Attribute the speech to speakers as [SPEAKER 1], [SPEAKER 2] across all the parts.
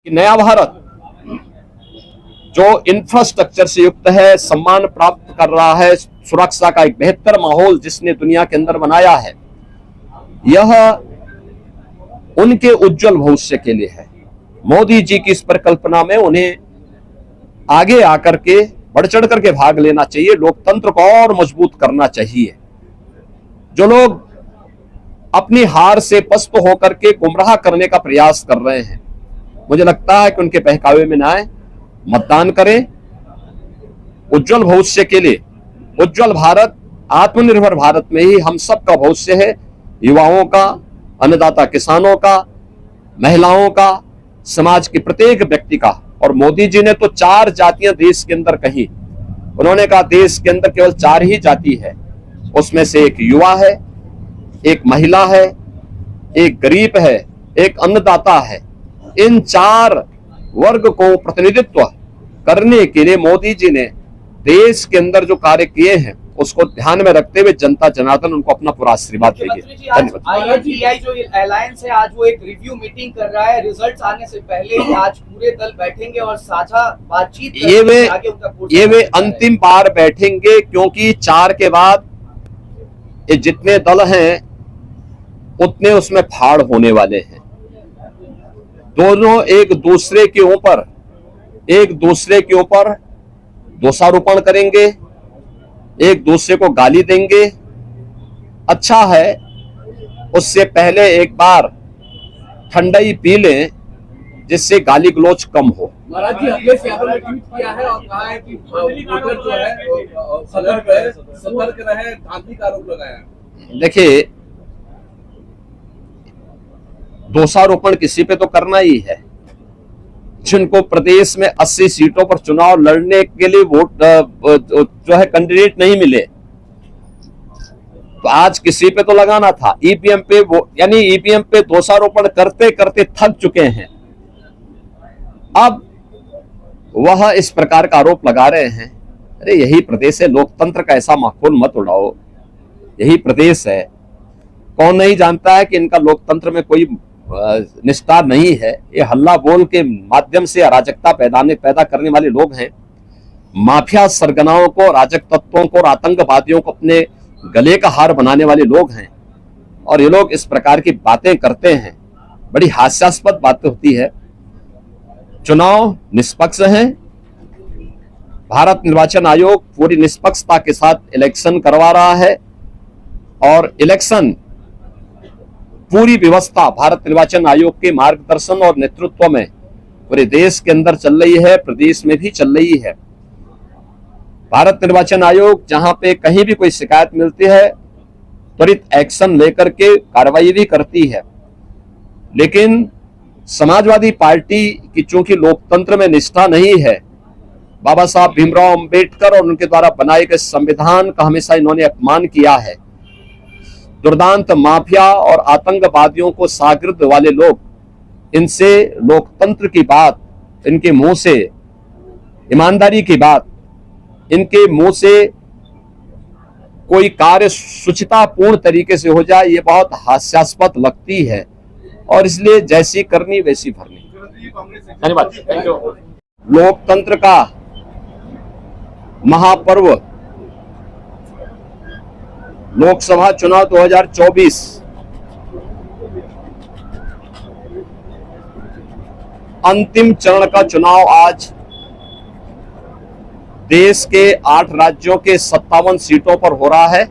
[SPEAKER 1] कि नया भारत जो इंफ्रास्ट्रक्चर से युक्त है, सम्मान प्राप्त कर रहा है, सुरक्षा का एक बेहतर माहौल जिसने दुनिया के अंदर बनाया है, यह उनके उज्जवल भविष्य के लिए है। मोदी जी की इस परिकल्पना में उन्हें आगे आकर के बढ़ चढ़ करके भाग लेना चाहिए, लोकतंत्र को और मजबूत करना चाहिए। जो लोग अपनी हार से पस्त होकर के गुमराह करने का प्रयास कर रहे हैं, मुझे लगता है कि उनके बहकावे में ना आए, मतदान करें। उज्जवल भविष्य के लिए, उज्जवल भारत, आत्मनिर्भर भारत में ही हम सब का भविष्य है, युवाओं का, अन्नदाता किसानों का, महिलाओं का, समाज के प्रत्येक व्यक्ति का। और मोदी जी ने तो 4 जातियां देश के अंदर कही। उन्होंने कहा देश के अंदर केवल 4 ही जाति है, उसमें से एक युवा है, एक महिला है, एक गरीब है, एक अन्नदाता है। इन 4 वर्ग को प्रतिनिधित्व करने के लिए मोदी जी ने देश के अंदर जो कार्य किए हैं उसको ध्यान में रखते हुए जनता जनार्दन उनको अपना पूरा आशीर्वाद देगी।
[SPEAKER 2] धन्यवाद। जो अलायंस है आज वो एक रिव्यू मीटिंग कर रहा है, रिजल्ट्स आने से पहले ही आज पूरे दल बैठेंगे और साझा बातचीत
[SPEAKER 1] ये वे अंतिम बार बैठेंगे, क्योंकि 4 के बाद ये जितने दल हैं उतने उसमें फाड़ होने वाले हैं। दोनों एक दूसरे के ऊपर दोषारोपण करेंगे, एक दूसरे को गाली देंगे। अच्छा है उससे पहले एक बार ठंडाई पी लें जिससे गाली गलौज कम हो।
[SPEAKER 3] महाराज जी, अखिलेश यादव ने ट्वीट किया है और कहा है कि वोटर जो है सतर्क रहे, धांधली का आरोप लगाया है।
[SPEAKER 1] देखिए, दोषारोपण किसी पे तो करना ही है। जिनको प्रदेश में 80 सीटों पर चुनाव लड़ने के लिए वोट जो है कैंडिडेट नहीं मिले, तो आज किसी पे तो लगाना था। ईवीएम पे यानी ईवीएम पे दोषारोपण करते करते थक चुके हैं। अब वह इस प्रकार का आरोप लगा रहे हैं। अरे यही प्रदेश है, लोकतंत्र का ऐसा माहौल मत उड़ाओ। यही प्रदेश है। कौन नहीं जानता है कि इनका लोकतंत्र में कोई निष्ठा नहीं है। ये हल्ला बोल के माध्यम से अराजकता पैदा करने वाले लोग हैं। माफिया सरगनाओं को, अराजक तत्वों को और आतंकवादियों को अपने गले का हार बनाने वाले लोग हैं। और ये लोग इस प्रकार की बातें करते हैं, बड़ी हास्यास्पद बातें होती है। चुनाव निष्पक्ष हैं। भारत निर्वाचन आयोग पूरी निष्पक्षता के साथ इलेक्शन करवा रहा है और इलेक्शन पूरी व्यवस्था भारत निर्वाचन आयोग के मार्गदर्शन और नेतृत्व में पूरे देश के अंदर चल रही है, प्रदेश में भी चल रही है। भारत निर्वाचन आयोग जहां पे कहीं भी कोई शिकायत मिलती है त्वरित एक्शन लेकर के कार्रवाई भी करती है। लेकिन समाजवादी पार्टी की चूंकि लोकतंत्र में निष्ठा नहीं है, बाबा साहब भीमराव अंबेडकर और उनके द्वारा बनाए गए संविधान का हमेशा इन्होंने अपमान किया है। दुर्दांत माफिया और आतंकवादियों को शागिर्द वाले लोग, इनसे लोकतंत्र की बात, इनके मुंह से ईमानदारी की बात, इनके मुंह से कोई कार्य शुचितापूर्ण तरीके से हो जाए, ये बहुत हास्यास्पद लगती है। और इसलिए जैसी करनी वैसी भरनी। धन्यवाद। लोकतंत्र का महापर्व लोकसभा चुनाव 2024 अंतिम चरण का चुनाव आज देश के 8 राज्यों के 57 सीटों पर हो रहा है,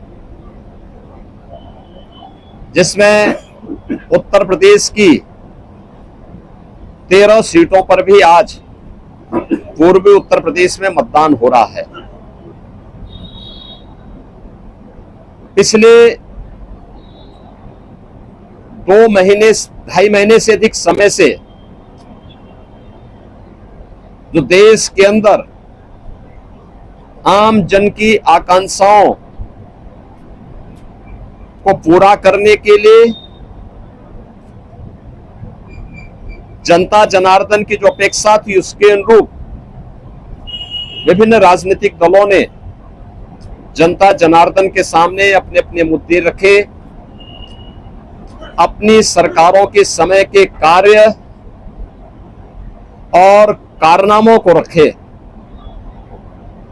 [SPEAKER 1] जिसमें उत्तर प्रदेश की 13 सीटों पर भी आज पूर्वी उत्तर प्रदेश में मतदान हो रहा है। पिछले 2.5 महीने से अधिक समय से जो देश के अंदर आम जन की आकांक्षाओं को पूरा करने के लिए जनता जनार्दन की जो अपेक्षा थी उसके अनुरूप विभिन्न राजनीतिक दलों ने जनता जनार्दन के सामने अपने अपने मुद्दे रखे, अपनी सरकारों के समय के कार्य और कारनामों को रखे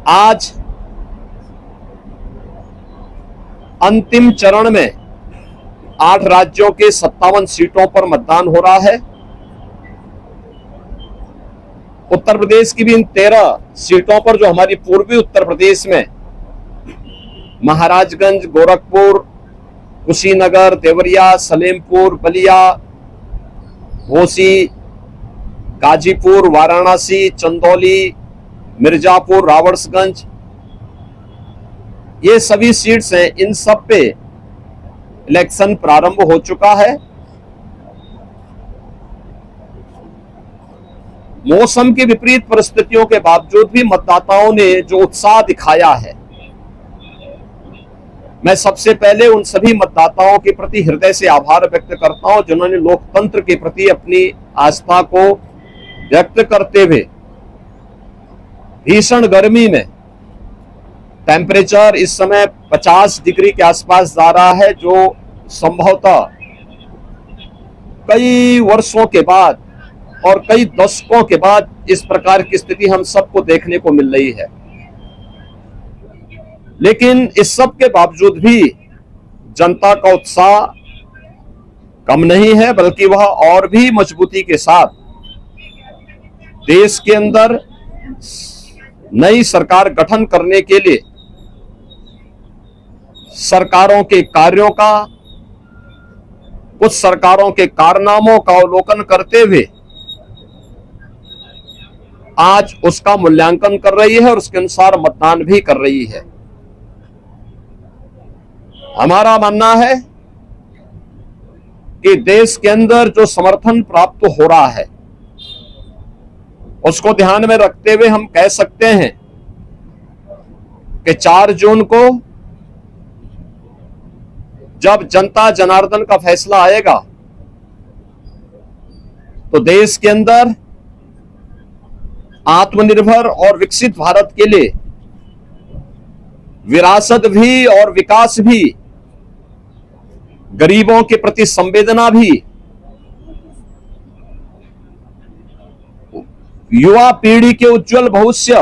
[SPEAKER 1] आज अंतिम चरण में 8 राज्यों के 57 सीटों पर मतदान हो रहा है। उत्तर प्रदेश की भी इन 13 सीटों पर, जो हमारी पूर्वी उत्तर प्रदेश में महाराजगंज, गोरखपुर, कुशीनगर, देवरिया, सलेमपुर, बलिया, घोसी, गाजीपुर, वाराणसी, चंदौली, मिर्जापुर, रावड़सगंज, ये सभी सीट्स हैं। इन सब पे इलेक्शन प्रारंभ हो चुका है। मौसम की विपरीत परिस्थितियों के बावजूद भी मतदाताओं ने जो उत्साह दिखाया है, मैं सबसे पहले उन सभी मतदाताओं के प्रति हृदय से आभार व्यक्त करता हूं जिन्होंने लोकतंत्र के प्रति अपनी आस्था को व्यक्त करते हुए भीषण गर्मी में, टेम्परेचर इस समय 50 डिग्री के आसपास जा रहा है, जो संभवतः कई वर्षों के बाद और कई दशकों के बाद इस प्रकार की स्थिति हम सबको देखने को मिल रही है। लेकिन इस सब के बावजूद भी जनता का उत्साह कम नहीं है, बल्कि वह और भी मजबूती के साथ देश के अंदर नई सरकार गठन करने के लिए सरकारों के कार्यों का, कुछ सरकारों के कारनामों का अवलोकन करते हुए आज उसका मूल्यांकन कर रही है और उसके अनुसार मतदान भी कर रही है। हमारा मानना है कि देश के अंदर जो समर्थन प्राप्त हो रहा है उसको ध्यान में रखते हुए हम कह सकते हैं कि 4 जून को जब जनता जनार्दन का फैसला आएगा तो देश के अंदर आत्मनिर्भर और विकसित भारत के लिए विरासत भी और विकास भी, गरीबों के प्रति संवेदना भी, युवा पीढ़ी के उज्जवल भविष्य,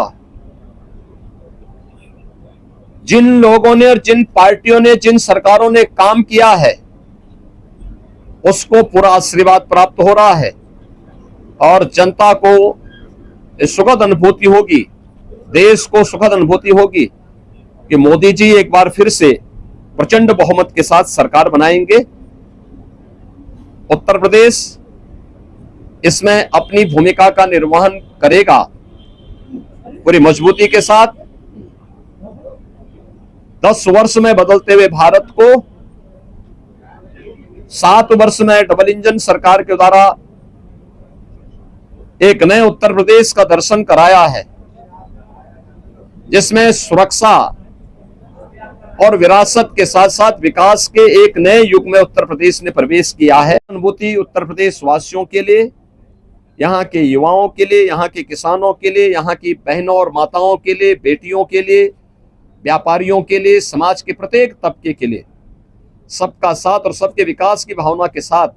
[SPEAKER 1] जिन लोगों ने और जिन पार्टियों ने, जिन सरकारों ने काम किया है उसको पूरा आशीर्वाद प्राप्त हो रहा है और जनता को सुखद अनुभूति होगी, देश को सुखद अनुभूति होगी कि मोदी जी एक बार फिर से प्रचंड बहुमत के साथ सरकार बनाएंगे। उत्तर प्रदेश इसमें अपनी भूमिका का निर्वहन करेगा पूरी मजबूती के साथ। 10 वर्ष में बदलते हुए भारत को 7 वर्ष में डबल इंजन सरकार के द्वारा एक नए उत्तर प्रदेश का दर्शन कराया है, जिसमें सुरक्षा और विरासत के साथ साथ विकास के एक नए युग में उत्तर प्रदेश ने प्रवेश किया है। अनुभूति उत्तर प्रदेश वासियों के लिए, यहाँ के युवाओं के लिए, यहाँ के किसानों के लिए, यहाँ की बहनों और माताओं के लिए, बेटियों के लिए, व्यापारियों के लिए, समाज के प्रत्येक तबके के लिए सबका साथ और सबके विकास की भावना के साथ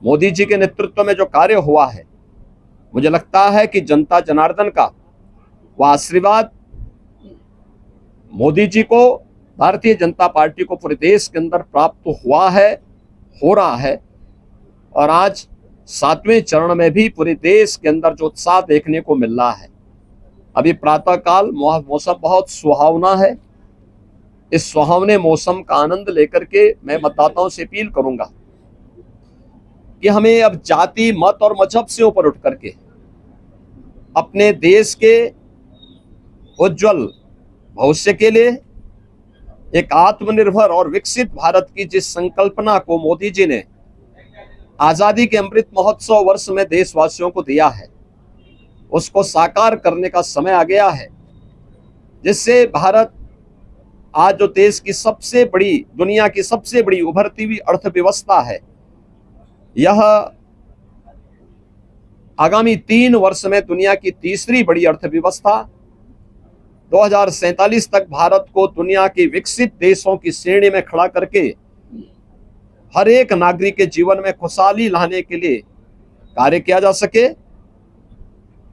[SPEAKER 1] मोदी जी के नेतृत्व में जो कार्य हुआ है, मुझे लगता है कि जनता जनार्दन का वह आशीर्वाद मोदी जी को, भारतीय जनता पार्टी को पूरे देश के अंदर प्राप्त हुआ है, हो रहा है। और आज 7वें चरण में भी पूरे देश के अंदर जो उत्साह देखने को मिल रहा है। अभी प्रातः काल मौसम बहुत सुहावना है। इस सुहावने मौसम का आनंद लेकर के मैं मतदाताओं से अपील करूंगा कि हमें अब जाति, मत और मजहब से ऊपर उठ करके अपने देश के उज्जवल भविष्य के लिए एक आत्मनिर्भर और विकसित भारत की जिस संकल्पना को मोदी जी ने आजादी के अमृत महोत्सव वर्ष में देशवासियों को दिया है, उसको साकार करने का समय आ गया है, जिससे भारत आज जो देश की सबसे बड़ी, दुनिया की सबसे बड़ी उभरती हुई अर्थव्यवस्था है, यह आगामी 3 वर्ष में दुनिया की तीसरी बड़ी अर्थव्यवस्था, 2047 तक भारत को दुनिया के विकसित देशों की श्रेणी में खड़ा करके हर एक नागरिक के जीवन में खुशहाली लाने के लिए कार्य किया जा सके।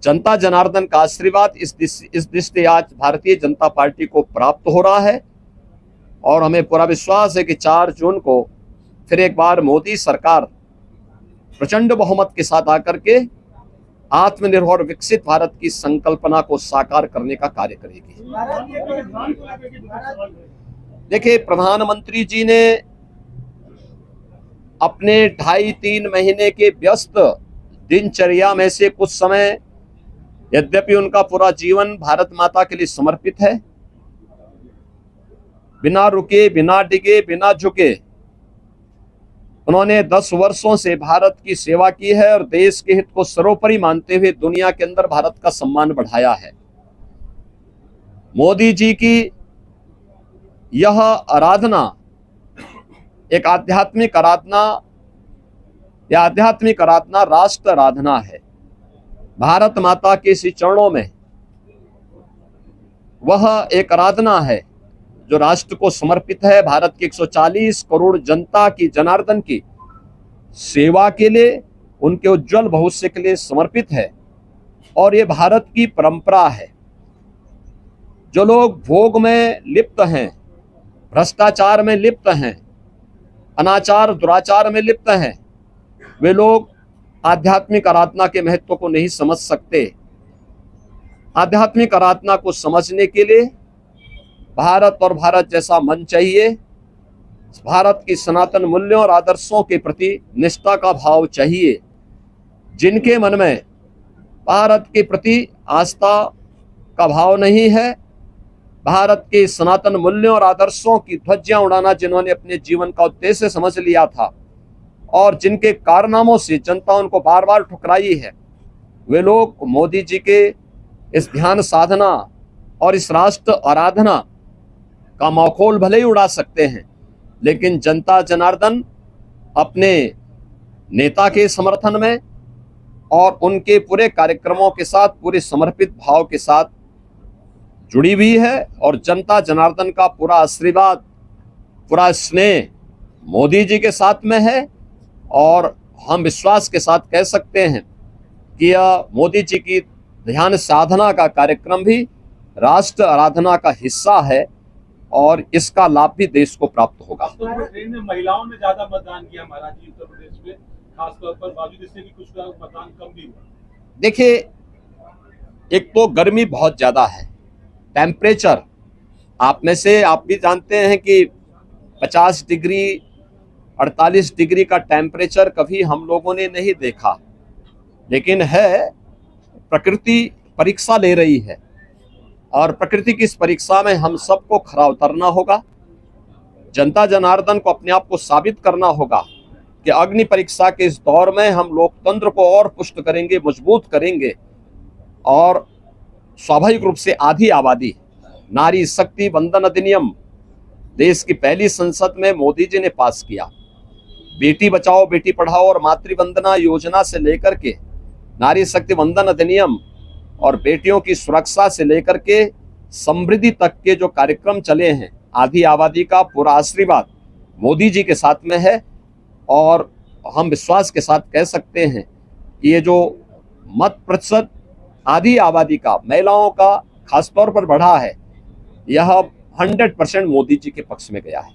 [SPEAKER 1] जनता जनार्दन का आशीर्वाद इस दृष्टि आज भारतीय जनता पार्टी को प्राप्त हो रहा है और हमें पूरा विश्वास है कि 4 जून को फिर एक बार मोदी सरकार प्रचंड बहुमत के साथ आकर के आत्मनिर्भर और विकसित भारत की संकल्पना को साकार करने का कार्य करेगी। देखिए, प्रधानमंत्री जी ने अपने 2.5-3 महीने के व्यस्त दिनचर्या में से कुछ समय, यद्यपि उनका पूरा जीवन भारत माता के लिए समर्पित है, बिना रुके, बिना डिगे, बिना झुके उन्होंने 10 वर्षों से भारत की सेवा की है और देश के हित को सर्वोपरि मानते हुए दुनिया के अंदर भारत का सम्मान बढ़ाया है। मोदी जी की यह आराधना एक आध्यात्मिक आराधना या आध्यात्मिक आराधना राष्ट्र आराधना है। भारत माता के श्री चरणों में वह एक आराधना है जो राष्ट्र को समर्पित है, भारत की 140 करोड़ जनता की, जनार्दन की सेवा के लिए, उनके उज्जवल भविष्य के लिए समर्पित है। और ये भारत की परंपरा है। जो लोग भोग में लिप्त हैं, भ्रष्टाचार में लिप्त हैं, अनाचार दुराचार में लिप्त हैं, वे लोग आध्यात्मिक आराधना के महत्व को नहीं समझ सकते। आध्यात्मिक आराधना को समझने के लिए भारत और भारत जैसा मन चाहिए। भारत की सनातन मूल्यों और आदर्शों के प्रति निष्ठा का भाव चाहिए। जिनके मन में भारत के प्रति आस्था का भाव नहीं है, भारत के सनातन मूल्यों और आदर्शों की ध्वजियां उड़ाना जिन्होंने अपने जीवन का उद्देश्य समझ लिया था और जिनके कारनामों से जनता उनको बार बार ठुकराई है, वे लोग मोदी जी के इस ध्यान साधना और इस राष्ट्र आराधना का मखौल भले ही उड़ा सकते हैं, लेकिन जनता जनार्दन अपने नेता के समर्थन में और उनके पूरे कार्यक्रमों के साथ पूरे समर्पित भाव के साथ जुड़ी हुई है और जनता जनार्दन का पूरा आशीर्वाद, पूरा स्नेह मोदी जी के साथ में है। और हम विश्वास के साथ कह सकते हैं कि यह मोदी जी की ध्यान साधना का कार्यक्रम भी राष्ट्र आराधना का हिस्सा है और इसका लाभ भी देश को प्राप्त होगा।
[SPEAKER 3] तो महिलाओं ने ज्यादा मतदान किया महाराज जी उत्तर प्रदेश में, खासतौर पर बावजूद इससे भी कुछ मतदान कम भी हुआ।
[SPEAKER 1] देखिए, एक तो गर्मी बहुत ज्यादा है, टेम्परेचर आप भी जानते हैं कि 50 डिग्री 48 डिग्री का टेम्परेचर कभी हम लोगों ने नहीं देखा, लेकिन है प्रकृति परीक्षा ले रही है और प्रकृति की इस परीक्षा में हम सबको खरा उतरना होगा। जनता जनार्दन को अपने आप को साबित करना होगा कि अग्नि परीक्षा के इस दौर में हम लोकतंत्र को और पुष्ट करेंगे, मजबूत करेंगे। और स्वाभाविक रूप से आधी आबादी नारी शक्ति वंदन अधिनियम देश की पहली संसद में मोदी जी ने पास किया। बेटी बचाओ बेटी पढ़ाओ और मातृवंदना योजना से लेकर के नारी शक्ति वंदन अधिनियम और बेटियों की सुरक्षा से लेकर के समृद्धि तक के जो कार्यक्रम चले हैं, आधी आबादी का पूरा आशीर्वाद मोदी जी के साथ में है। और हम विश्वास के साथ कह सकते हैं कि ये जो मत प्रतिशत आधी आबादी का, महिलाओं का खासतौर पर बढ़ा है, यह 100% मोदी जी के पक्ष में गया है।